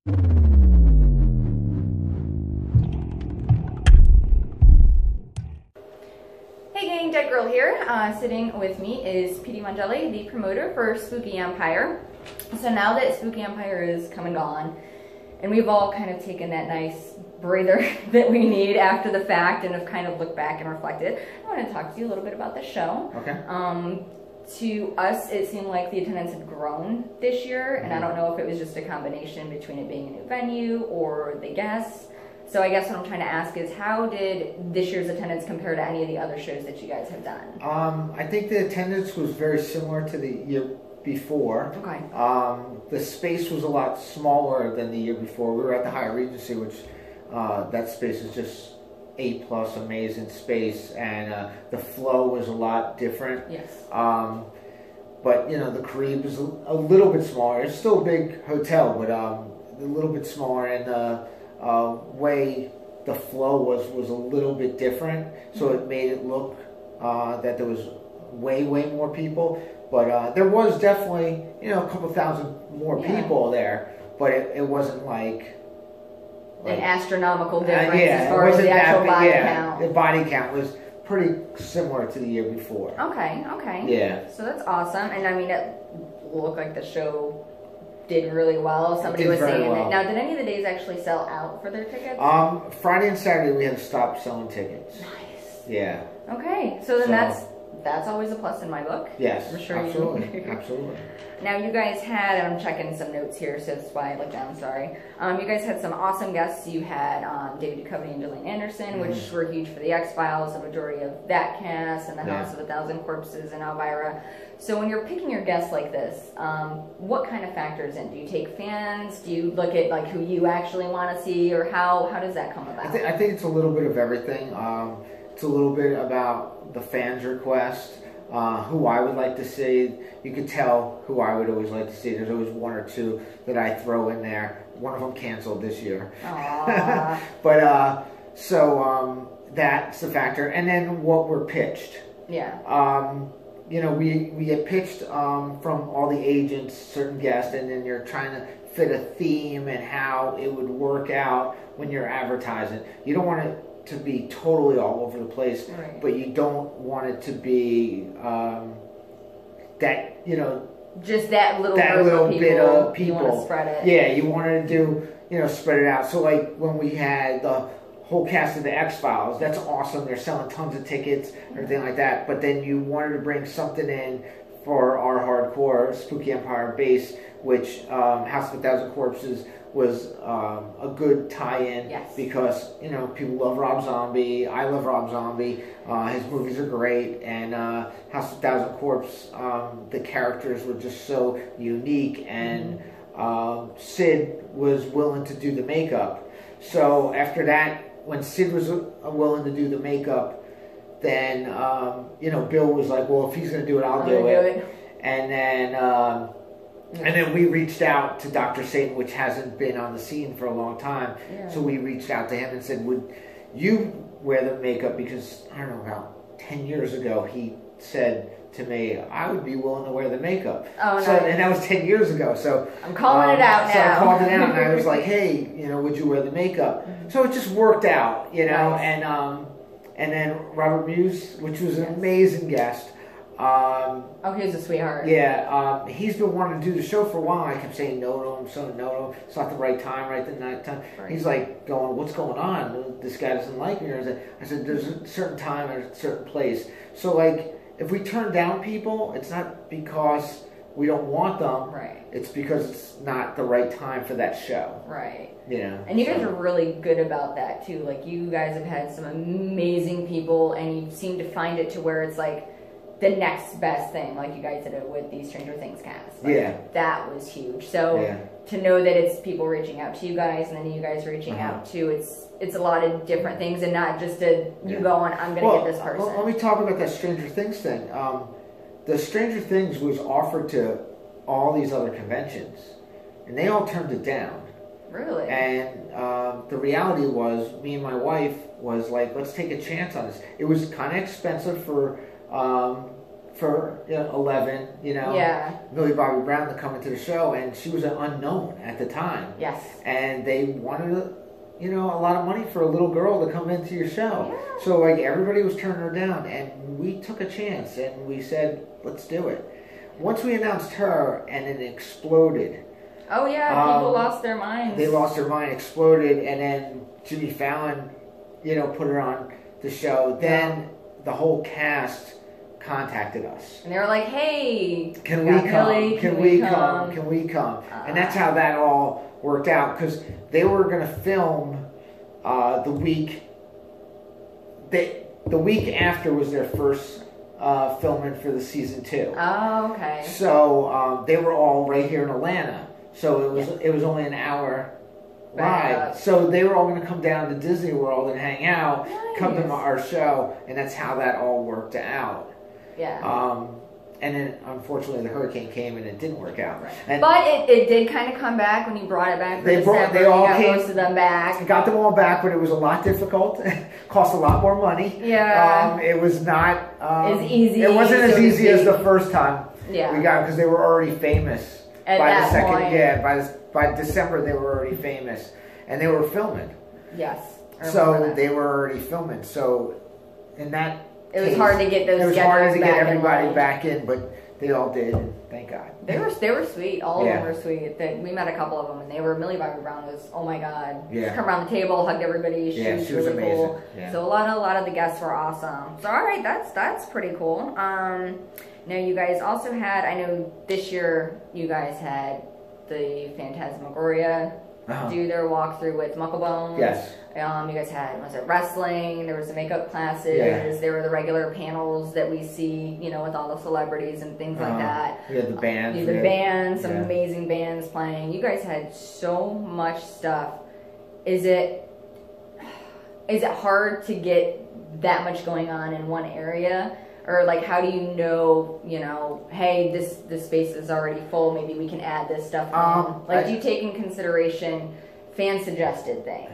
Hey gang, Dead Girl here. Sitting with me is PD Mongelli, the promoter for Spooky Empire. So now that Spooky Empire is come and gone, and we've all kind of taken that nice breather that we need after the fact and have kind of looked back and reflected, I want to talk to you a little bit about the show. Okay. To us, it seemed like the attendance had grown this year, and I don't know if it was just a combination between it being a new venue or the guests. So I guess what I'm trying to ask is, how did this year's attendance compare to any of the other shows that you guys have done? I think the attendance was very similar to the year before. Okay. The space was a lot smaller than the year before. We were at the Hyatt Regency, which that space is just A+, amazing space, and the flow was a lot different. Yes. But you know, the Carib is a little bit smaller. It's still a big hotel, but a little bit smaller, and the way the flow was a little bit different. So it made it look that there was way more people. But there was definitely, you know, a couple thousand more people there, but it wasn't like an astronomical difference as far as the actual body count. The body count was pretty similar to the year before. Okay. Yeah. So that's awesome. And I mean, it looked like the show did really well. Somebody was saying that. Now, did any of the days actually sell out for their tickets? Friday and Saturday we had to stop selling tickets. Nice. Yeah. Okay. So then that's always a plus in my book. Yes. I'm sure absolutely. Absolutely. Now you guys had, and I'm checking some notes here, so that's why I looked down, sorry. You guys had some awesome guests. You had David Duchovny and Gillian Anderson, which were huge for the X-Files, the majority of that cast, and the House of a Thousand Corpses, and Elvira. So when you're picking your guests like this, what kind of factors in? Do you take fans? Do you look at like who you actually want to see, or how does that come about? I think it's a little bit of everything. It's a little bit about the fans' request. Who I would like to see. You could tell who I would always like to see. There's always one or two that I throw in there. One of them canceled this year. But so that's the factor. And then what we're pitched. Yeah. You know, we get pitched from all the agents, certain guests, and then you're trying to fit a theme and how it would work out when you're advertising. You don't want it to be totally all over the place, but you don't want it to be that, you know, just that little bit of people. You want to spread it. Yeah, you wanted to do, you know, spread it out. So like when we had the whole cast of the X-Files, that's awesome. They're selling tons of tickets, everything like that. But then you wanted to bring something in for our hardcore Spooky Empire base, which House of a Thousand Corpses was a good tie-in, because, you know, people love Rob Zombie. I love Rob Zombie. His movies are great, and House of a Thousand Corpses, the characters were just so unique, and Sid was willing to do the makeup. So after that, when Sid was willing to do the makeup, then you know, Bill was like, well, if he's going to do it, I'll do it. And then we reached out to Dr. Satan, which hasn't been on the scene for a long time. So we reached out to him and said, would you wear the makeup? Because, I don't know, about 10 years ago, he said to me, I would be willing to wear the makeup. Oh, so, and that was 10 years ago. So I'm calling it out now. So I called it out, and I was like, hey, you know, would you wear the makeup? So it just worked out, you know. And then Robert Muse, which was an amazing guest. He was a sweetheart. Yeah, he's been wanting to do the show for a while. I kept saying no to him, so no to him. It's not the right time, right the night time. He's like going, what's going on? This guy doesn't like me. I said, there's a certain time and a certain place. So like, if we turn down people, it's not because we don't want them. It's because it's not the right time for that show. You know. And you guys are really good about that too. Like, you guys have had some amazing people, and you seem to find it to where it's like the next best thing, like you guys did it with the Stranger Things cast. Like, that was huge. So to know that it's people reaching out to you guys, and then you guys reaching out to, it's a lot of different things, and not just you going, I'm going to get this person. Let me talk about that Stranger Things thing. The Stranger Things was offered to all these other conventions, and they all turned it down. Really? And the reality was, me and my wife was like, let's take a chance on this. It was kind of expensive for for 11, Millie Bobby Brown to come into the show, and she was an unknown at the time. Yes. And they wanted a lot of money for a little girl to come into your show. Yeah. So like everybody was turning her down, and we took a chance and we said, let's do it. Once we announced her, and it exploded. Oh yeah, people lost their minds. They lost their mind, exploded, and then Jimmy Fallon, put her on the show. Then the whole cast contacted us. And they were like, hey, can we come? Can we come? And that's how that all worked out, because they were going to film the week after was their first filming for the season 2. Oh, okay. So they were all right here in Atlanta. So it was only an hour ride. So they were all going to come down to Disney World and hang out, come to our show, and that's how that all worked out. Yeah. And then, unfortunately, the hurricane came and it didn't work out. Right. But it did kind of come back when you brought it back. They all came. Most of them back. Got them all back, but it was a lot difficult. Cost a lot more money. Yeah. It was not as easy. It wasn't as easy as the first time. Yeah. We got, because they were already famous at by that the second. point. Yeah. By December they were already famous, and they were filming. Yes. So they were already filming. So in that. It was hard to get those. It was hard to get everybody back in, but they all did. And thank God. They were sweet. All of them were sweet. We met a couple of them, and they were. Millie Bobby Brown was, oh my God. Yeah. Just come around the table, hugged everybody. She was really amazing. Cool. Yeah. So a lot of the guests were awesome. So all right, that's pretty cool. Now you guys also had. I know this year you guys had the Phantasmagoria do their walkthrough with Mucklebone. Yes. You guys had, was it wrestling? There was the makeup classes. Yeah. There were the regular panels that we see, with all the celebrities and things like that. We had the bands. The bands, some amazing bands playing. You guys had so much stuff. Is it hard to get that much going on in one area? Or like, how do you know, hey, this space is already full, maybe we can add this stuff in? Do you take in consideration fan suggested things?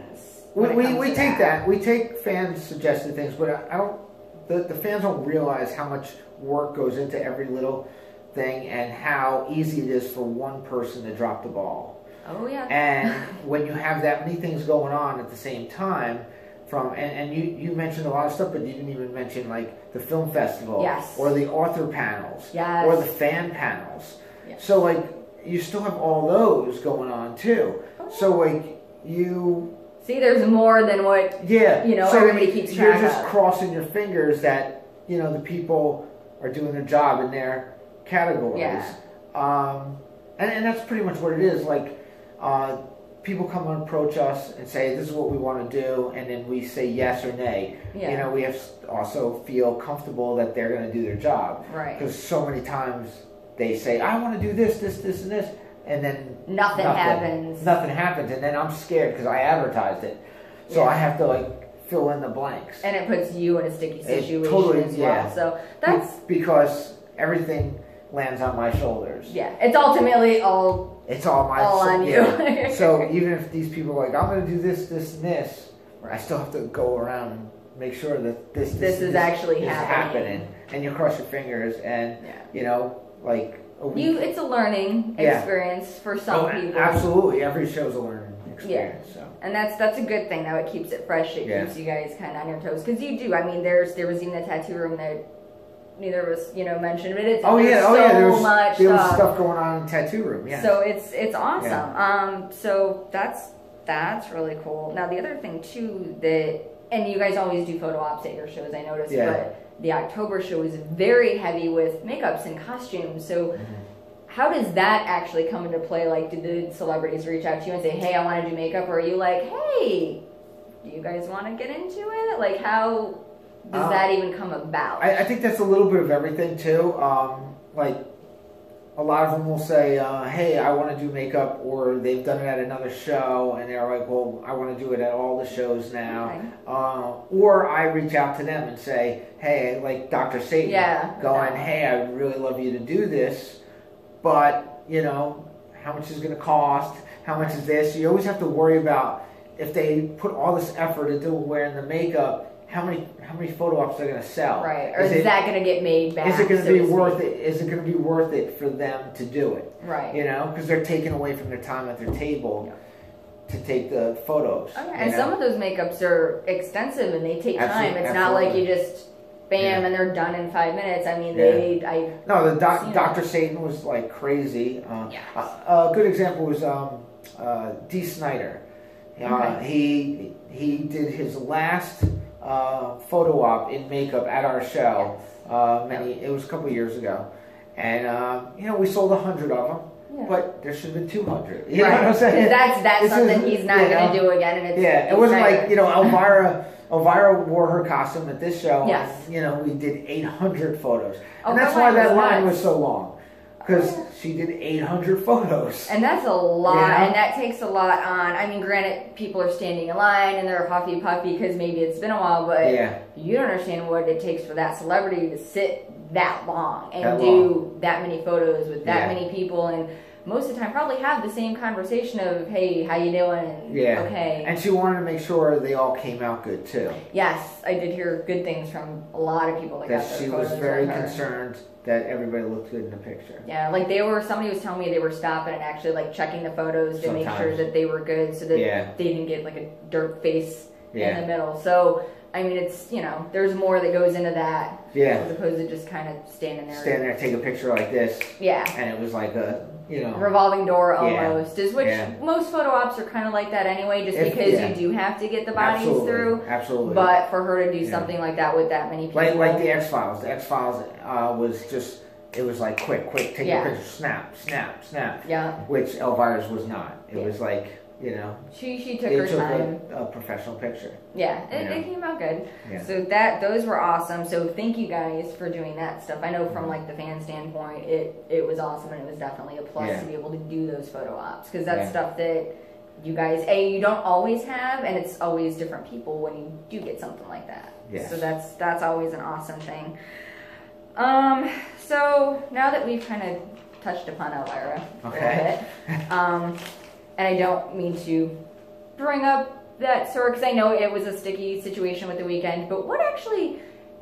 We take that. We take fan suggested things, but I don't. The fans don't realize how much work goes into every little thing and how easy it is for one person to drop the ball. Oh yeah. And when you have that many things going on at the same time, and you mentioned a lot of stuff, but you didn't even mention like the film festival, or the author panels, or the fan panels. Yes. So like you still have all those going on too. So like you. See, there's more than what so everybody keeps track of. You're just crossing your fingers that the people are doing their job in their categories. Yeah. And that's pretty much what it is. Like people come and approach us and say, "This is what we want to do," and then we say yes or nay. Yeah. We have to also feel comfortable that they're going to do their job. Right. Because so many times they say, "I want to do this, this, this, and this." And then nothing happens. Nothing happens, and then I'm scared because I advertised it, so I have to like fill in the blanks. And it puts you in a sticky situation as well. Yeah. So that's because everything lands on my shoulders. Yeah, it's ultimately all. It's all on you. Yeah. So even if these people are like, I'm going to do this, this, and this, I still have to go around and make sure that this is actually happening. And you cross your fingers, and like. It's a learning experience for some people. Absolutely, every show's a learning experience. Yeah. So. And that's a good thing though. It keeps it fresh. It keeps you guys kind of on your toes, because you do. I mean, there was even the tattoo room that neither of us mentioned, but it's there was stuff going on in the tattoo room. Yeah. So it's awesome. Yeah. So that's really cool. Now the other thing too and you guys always do photo ops at your shows, I noticed, but the October show is very heavy with makeups and costumes. So how does that actually come into play? Like, do the celebrities reach out to you and say, hey, I want to do makeup? Or are you like, hey, do you guys want to get into it? Like, how does that even come about? I think that's a little bit of everything, too. Like, a lot of them will say, hey, I want to do makeup, or they've done it at another show, and they're like, well, I want to do it at all the shows now. Okay. Or I reach out to them and say, hey, like Dr. Satan, going, hey, I would really love you to do this, but, how much is it going to cost? How much is this? You always have to worry about, if they put all this effort into wearing the makeup, how many photo ops are going to sell? Right. Or is that going to get made back? Is it going to be worth it? Is it going to be worth it for them to do it? Right. You know, because they're taking away from their time at their table to take the photos. Okay. And some of those makeups are extensive and they take time. It's not like you just bam and they're done in 5 minutes. I mean, no, the Dr. Satan was like crazy. A good example was D. Snyder. He did his last photo op in makeup at our show. It was a couple of years ago, and you know, we sold 100 of them. Yeah. But there should have been 200. You know what I'm saying? That's something he's not going to do again. And it wasn't like, you know, Elvira wore her costume at this show. Yes. And, you know, we did 800 photos. And that's why that line was so long. Because she did 800 photos. And that's a lot. And that takes a lot on. I mean, granted, people are standing in line and they're huffy puffy because maybe it's been a while. But you don't understand what it takes for that celebrity to sit that long and do that many photos with that many people, and most of the time probably have the same conversation of, hey, how you doing? Okay. And she wanted to make sure they all came out good too. Yes, I did hear good things from a lot of people that got those she photos. Was very concerned that everybody looked good in the picture. Yeah, like somebody was telling me they were stopping and actually like checking the photos to make sure that they were good so that they didn't get like a dirt face in the middle. So I mean, it's, you know, there's more that goes into that. As opposed to just kind of standing there. Take a picture like this. Yeah. And it was like a, you know. Revolving door almost. Most photo ops are kind of like that anyway, just because you do have to get the bodies through. Absolutely. But for her to do something like that with that many people. Like the X-Files. The X-Files was just, it was like quick, take a picture, snap. Yeah. Which Elvira's was not. It was like, you know, she took her time. A professional picture. Yeah, it came out good. Yeah. So those were awesome. So thank you guys for doing that stuff. I know from like the fan standpoint, it was awesome, and it was definitely a plus to be able to do those photo ops, because that's stuff that you guys you don't always have, and it's always different people when you do get something like that. Yes. So that's always an awesome thing. So now that we've kind of touched upon Elvira a little bit, and I don't mean to bring up that story because I know it was a sticky situation with the weekend, but what actually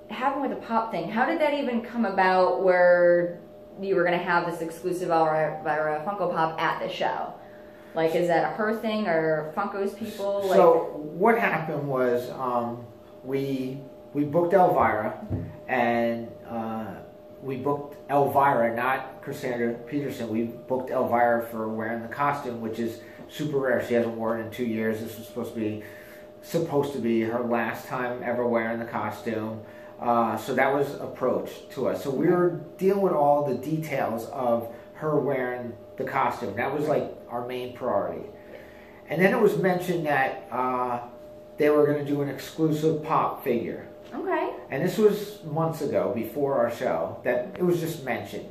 happened with the pop thing? How did that even come about where you were going to have this exclusive Elvira Funko Pop at the show? Like, is that a her thing or Funko's people? So what happened was we booked Elvira, and we booked Elvira, not Cassandra Peterson. We booked Elvira for wearing the costume, which is super rare. She hasn't worn it in 2 years. This was supposed to be her last time ever wearing the costume. So that was approached to us. So we were dealing with all the details of her wearing the costume. That was like our main priority. And then it was mentioned that they were going to do an exclusive pop figure. Okay. And this was months ago, before our show, that it was just mentioned.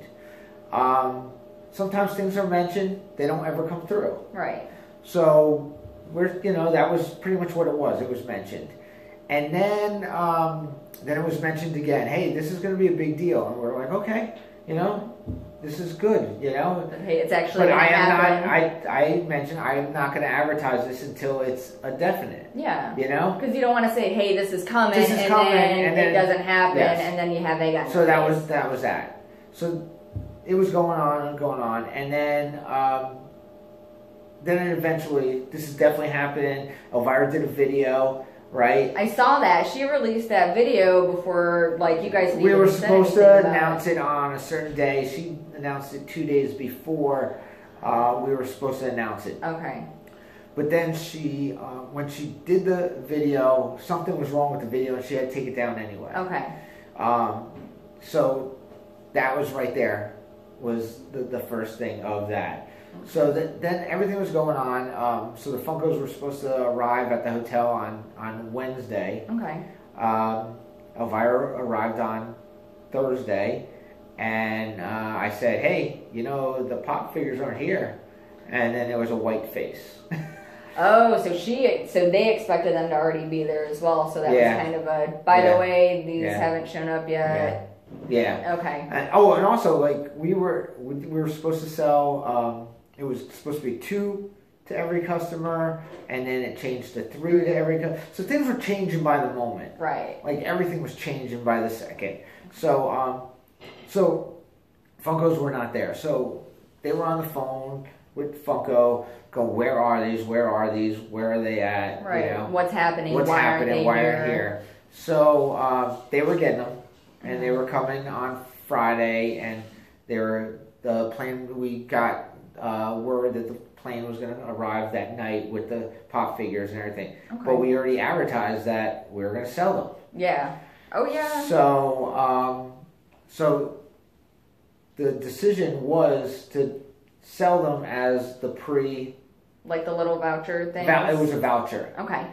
Sometimes things are mentioned, they don't ever come through. Right. So that was pretty much what it was. It was mentioned. And then it was mentioned again, hey, this is going to be a big deal. And we're like, okay, this is good, Hey, it's actually But I mentioned I'm not going to advertise this until it's a definite. Yeah. Because you don't want to say, hey, this is coming, and then it doesn't happen, and then you have egg on your So face. that was that. So it was going on, and then eventually, this is definitely happening. Elvira did a video, right? I saw that. She released that video before, like, you guys. We were supposed to announce it on a certain day. She announced it 2 days before we were supposed to announce it. Okay. But then she, when she did the video, something was wrong with the video, and she had to take it down anyway. Okay. So that was right there, was the first thing of that. So then everything was going on. So the Funkos were supposed to arrive at the hotel on Wednesday. Okay. Elvira arrived on Thursday, and I said, hey, the pop figures aren't here. And then there was a white face. Oh, so they expected them to already be there as well. So that was kind of by the way, these haven't shown up yet. Yeah. Okay. And also, like, we were supposed to sell. It was supposed to be 2 to every customer, and then it changed to 3 to every customer. So things were changing by the moment. Right. Like everything was changing by the second. So, so Funkos were not there. So they were on the phone with Funko, go, where are these? Where are these? Where are they at? Right. You know, what's happening? What's Why happening? Why are they here? So they were getting them, and they were coming on Friday, and the plane. We got word that the plane was going to arrive that night with the pop figures and everything. Okay. But we already advertised that we were going to sell them. Yeah. Oh yeah. So so the decision was to sell them as the like the little voucher thing. It was a voucher. Okay.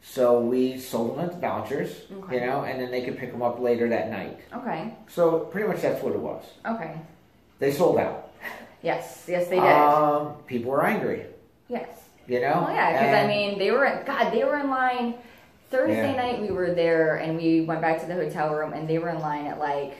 So we sold them as vouchers, Okay. you know, and then they could pick them up later that night. Okay. So pretty much that's what it was. Okay. They sold out. Yes. Yes, they did. People were angry. Yes. You know? Well, yeah, because I mean, they were in line. Thursday night we were there, and we went back to the hotel room, and they were in line at like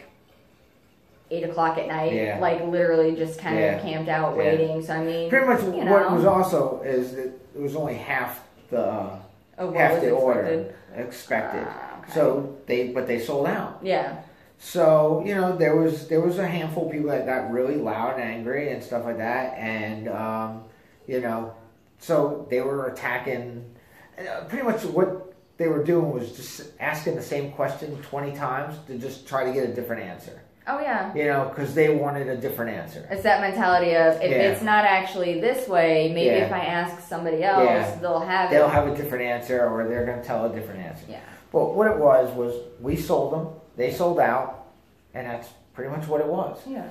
8 o'clock at night. Yeah. Like literally just kind of camped out waiting. So I mean, pretty much you what know. was also is that it was only half the order expected. Okay. So they sold out. Yeah. So, you know, there was a handful of people that got really loud and angry and stuff like that, and you know, so they were attacking. Pretty much what they were doing was just asking the same question 20 times to just try to get a different answer. Oh yeah. You know, because they wanted a different answer. It's that mentality of if it's not actually this way, maybe if I ask somebody else, they'll have a different answer, or they're going to tell a different answer. Yeah. But what it was we sold them, they sold out, and that's pretty much what it was. Yeah.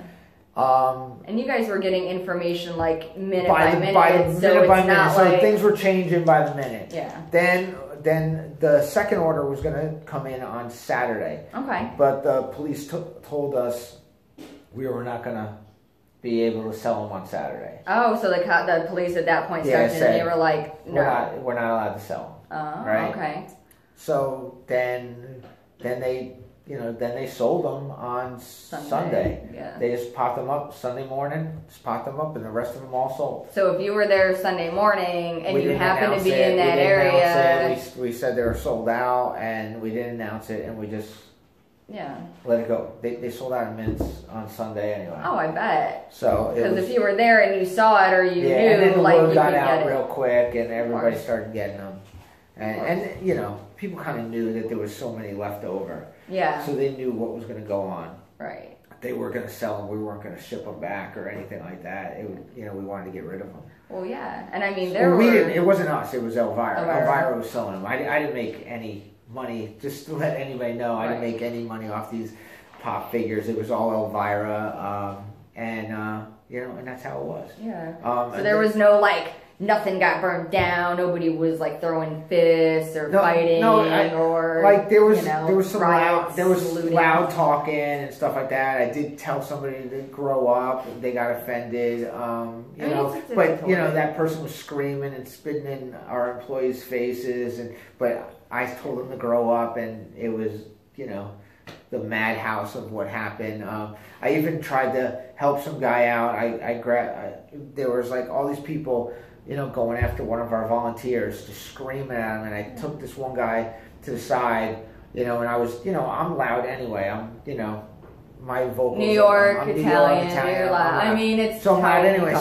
And you guys were getting information like minute by minute, so things were changing by the minute. Yeah. Then the second order was going to come in on Saturday. Okay. But the police told us we were not going to be able to sell them on Saturday. Oh, so the police at that point stepped in and they were like, no. We're not allowed to sell them. Oh, right? Okay. So then they sold them on Sunday. Yeah. They just popped them up Sunday morning, and the rest of them all sold. So if you were there Sunday morning and you happened to be in that area, we said they were sold out, and we didn't announce it, and we just let it go. They sold out in minutes on Sunday anyway. Oh, I bet. So because if you were there and you saw it or you knew, and then the like word you got could out get real it. quick, and everybody started getting them. And you know, people kind of knew that there was so many left over. Yeah. So they knew what was going to go on. Right. They were going to sell them. We weren't going to ship them back or anything like that. We wanted to get rid of them. Well, yeah. And I mean, we didn't. It wasn't us. It was Elvira. Elvira was selling them. I didn't make any money. Just to let anybody know, I didn't make any money off these pop figures. It was all Elvira. And that's how it was. Yeah. So there was no nothing got burned down. Nobody was throwing fists or fighting or there was some riots, loud talking and stuff like that. I did tell somebody to grow up. They got offended. That person was screaming and spitting in our employees' faces, but I told them to grow up, and it was the madhouse of what happened. I even tried to help some guy out. There was all these people, going after one of our volunteers, just screaming at him. And I took this one guy to the side, and I was, I'm loud anyway. My vocals. New York, Italian. You're loud. I mean, it's so I'm loud anyway.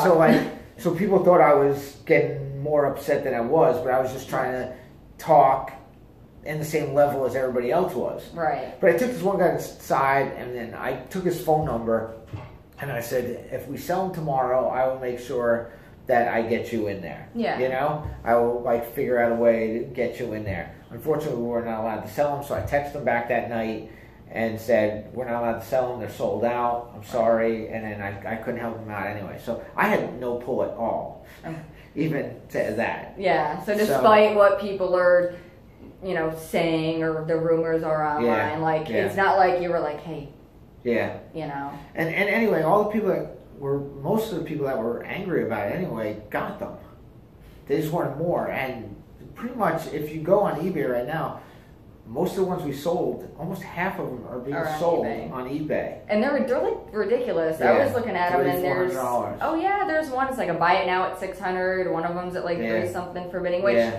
So people thought I was getting more upset than I was, but I was just trying to talk in the same level as everybody else was. Right. But I took this one guy to the side, and then I took his phone number, and I said, if we sell him tomorrow, I will make sure that I get you in there. Yeah. I will figure out a way to get you in there. Unfortunately, we were not allowed to sell them, so I texted them back that night and said, we're not allowed to sell them. They're sold out. I'm sorry. And then I couldn't help them out anyway. So I had no pull at all, even to that. Yeah. So despite what people are saying or the rumors are online, it's not like you were like, hey. Yeah. And anyway, most of the people that were angry about it anyway got them. They just wanted more. And pretty much, if you go on eBay right now, most of the ones we sold, almost half of them are being sold on eBay. And they're like ridiculous. Yeah, I was looking at them, and there's $400. There's one. It's like a buy it now at $600. One of them's at like 3 something for bidding, which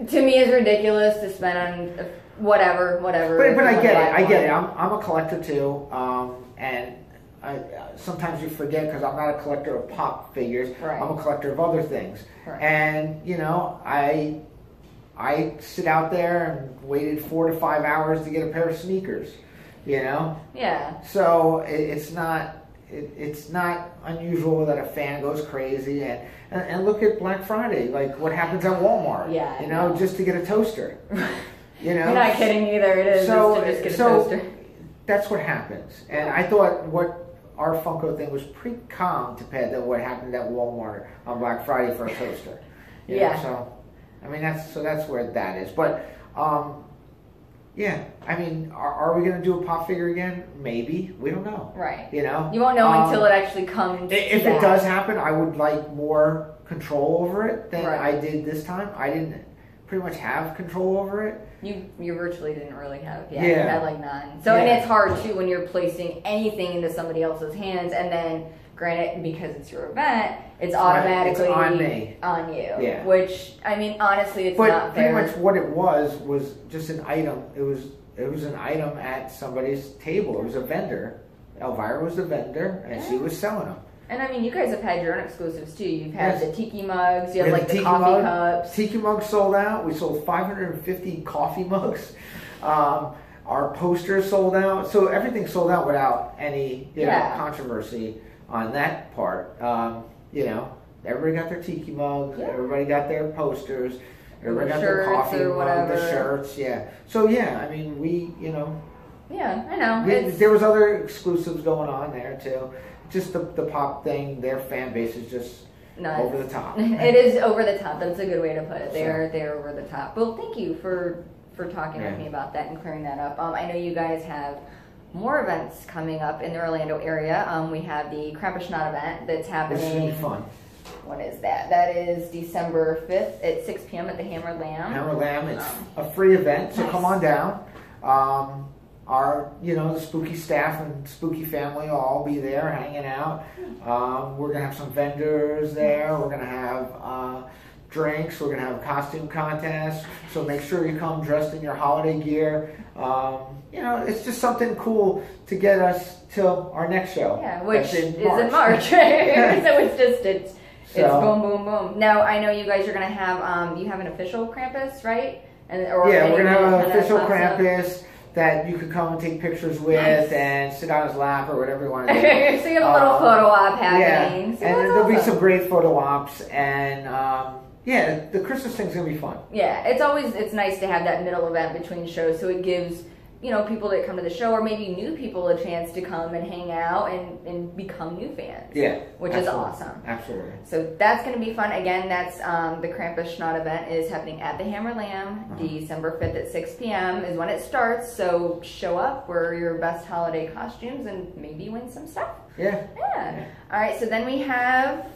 to me is ridiculous to spend on whatever. But I get it. I'm a collector too, and sometimes you forget because I'm not a collector of pop figures. Right. I'm a collector of other things, and I sit out there and waited 4 to 5 hours to get a pair of sneakers, Yeah. So it's not unusual that a fan goes crazy and look at Black Friday, like what happens at Walmart. Yeah. Just to get a toaster. You're not kidding either. It is just to just get a toaster. That's what happens. And I thought what our Funko thing was pretty calm compared to what happened at Walmart on Black Friday for a toaster. You know? So. I mean, that's where that is. But, I mean, are we going to do a pop figure again? Maybe. We don't know. Right. You won't know until it actually comes. If it does happen, I would like more control over it than I did this time. I didn't pretty much have control over it. You virtually didn't really have. You had like none. So, and it's hard, too, when you're placing anything into somebody else's hands, and then, granted, because it's your event, it's automatically on you. Yeah. Which, I mean, honestly, it's not fair. Pretty much what it was just an item. It was an item at somebody's table. It was a vendor. Elvira was the vendor, and she was selling them. And I mean, you guys have had your own exclusives too. You've had the tiki mugs. You have like the coffee cups. Tiki mugs sold out. We sold 550 coffee mugs. Our posters sold out. So everything sold out without any controversy on that part. Everybody got their tiki mugs. Everybody got their posters. Everybody got their coffee mug, the shirts. So I mean, Yeah, I know. There was other exclusives going on there too. Just the pop thing. Their fan base is just over the top. It is over the top. That's a good way to put it. They're over the top. Well, thank you for talking with me about that and clearing that up. I know you guys have more events coming up in the Orlando area. We have the Krampus Not Event that's happening. This is going to be fun. When is that? That is December 5th at 6 p.m. at the Hammer Lamb. Hammer Lamb. It's a free event, so come on down. Our, the spooky staff and spooky family will all be there hanging out. We're going to have some vendors there. We're going to have drinks. We're going to have a costume contest. So make sure you come dressed in your holiday gear. It's just something cool to get us till our next show. Yeah, which is in March. So it's boom, boom, boom. Now, I know you guys are going to have, you have an official Krampus, right? We're going to have an official Krampus that you could come and take pictures with and sit on his lap or whatever you want to do. So you have a little photo op happening. Yeah, so and there'll be some great photo ops, and the Christmas thing's going to be fun. Yeah, it's nice to have that middle event between shows, so it gives people that come to the show, or maybe new people, a chance to come and hang out and become new fans. Yeah. Which is awesome. Absolutely. So that's going to be fun. Again, that's the Krampus Not event is happening at the Hammer Lamb. December 5th at 6 p.m. is when it starts. So show up, wear your best holiday costumes, and maybe win some stuff. Yeah. All right, so then we have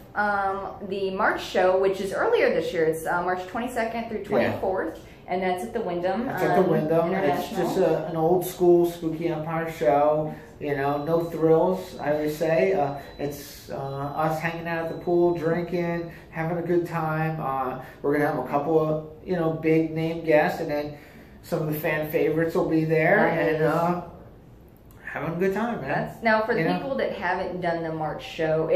the March show, which is earlier this year. It's March 22nd through 24th. And that's at the Wyndham. It's at the Wyndham. It's just an old school Spooky Empire show. No thrills, I would say. It's us hanging out at the pool, drinking, having a good time. We're going to have a couple of, big name guests, and then some of the fan favorites will be there. And having a good time, man. Now, for the people that haven't done the March show,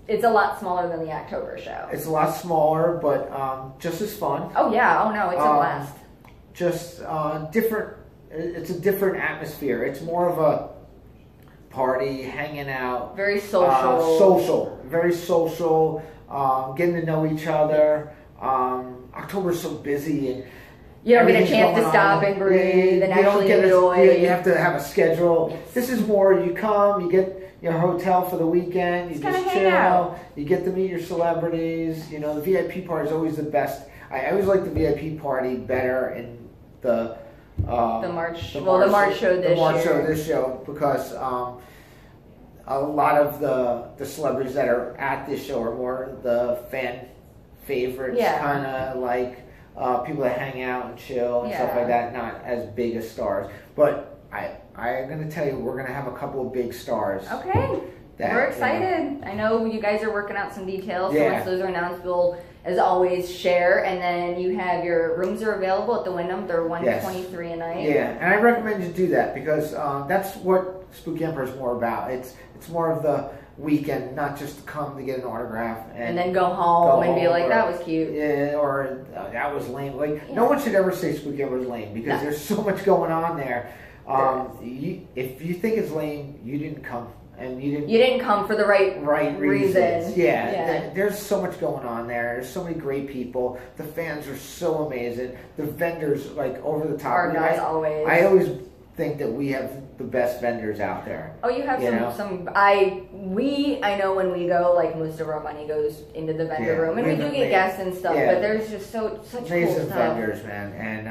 it's a lot smaller than the October show. It's a lot smaller, but just as fun. Oh, yeah. Oh, no. It's a blast. Just different. It's a different atmosphere. It's more of a party, hanging out. Very social. Very social. Getting to know each other. October's so busy. And you don't get a chance to stop and breathe and actually enjoy. You have to have a schedule. Yes. This is more, you come, you get your hotel for the weekend, you just chill, you get to meet your celebrities. The VIP party is always the best. I always like the VIP party better in the March show this year because a lot of the celebrities that are at this show are more the fan favorites, kind of like people that hang out and chill and stuff like that. Not as big as stars, but I'm going to tell you, we're going to have a couple of big stars. Okay. We're excited. I know you guys are working out some details. So once those are announced, we'll, as always, share. And then you have your rooms are available at the Wyndham. They're $123 a night. Yeah, and I recommend you do that because that's what Spooky Empire is more about. It's more of the weekend, not just to come to get an autograph and then go home and be like, that was cute. Yeah, or that was lame. Like no one should ever say Spooky Empire is lame because there's so much going on there. If you think it's lame, you didn't come. And you didn't come for the right reasons. Yeah. There's so much going on there. There's so many great people. The fans are so amazing. The vendors, like, over the top. Our guys always. I always think that we have the best vendors out there. Oh, you have some. I know when we go, like, most of our money goes into the vendor room, and we do get guests and stuff. But there's just such amazing cool stuff. vendors, man, and.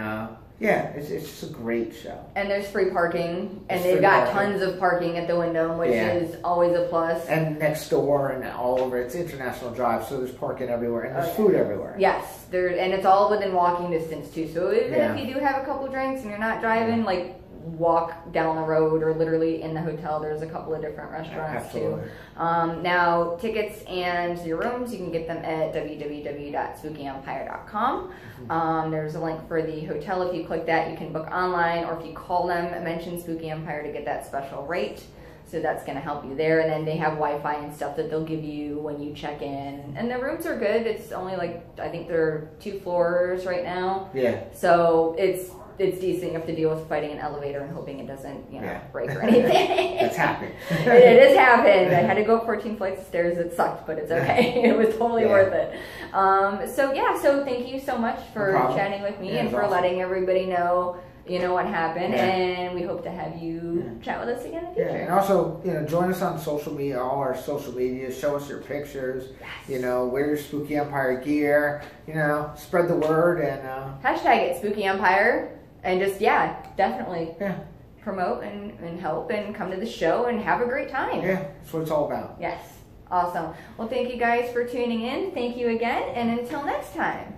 It's just a great show. And there's free parking, and they've got tons of parking at the Wyndham, which is always a plus. And next door and all over. It's International Drive, so there's parking everywhere, and there's food everywhere. Yes, and it's all within walking distance, too. So even if you do have a couple drinks and you're not driving, like, walk down the road or literally in the hotel, there's a couple of different restaurants too. Now tickets and your rooms, you can get them at www.spookyempire.com. There's a link for the hotel. If you click that, you can book online, or if you call them, mention Spooky Empire to get that special rate. So that's going to help you there. And then they have Wi-Fi and stuff that they'll give you when you check in. And the rooms are good. It's only like, I think they're 2 floors right now. Yeah. So it's decent. You have to deal with fighting an elevator and hoping it doesn't, break or anything. That's happened. It has happened. I had to go up 14 flights of stairs. It sucked, but it's okay. It was totally worth it. So thank you so much for chatting with me and for letting everybody know, what happened. And we hope to have you chat with us again in the future. And also, join us on social media, all our social media. Show us your pictures. Wear your Spooky Empire gear. Spread the word and hashtag it Spooky Empire. And just, definitely promote and help and come to the show and have a great time. Yeah, that's what it's all about. Yes. Awesome. Well, thank you guys for tuning in. Thank you again. And until next time.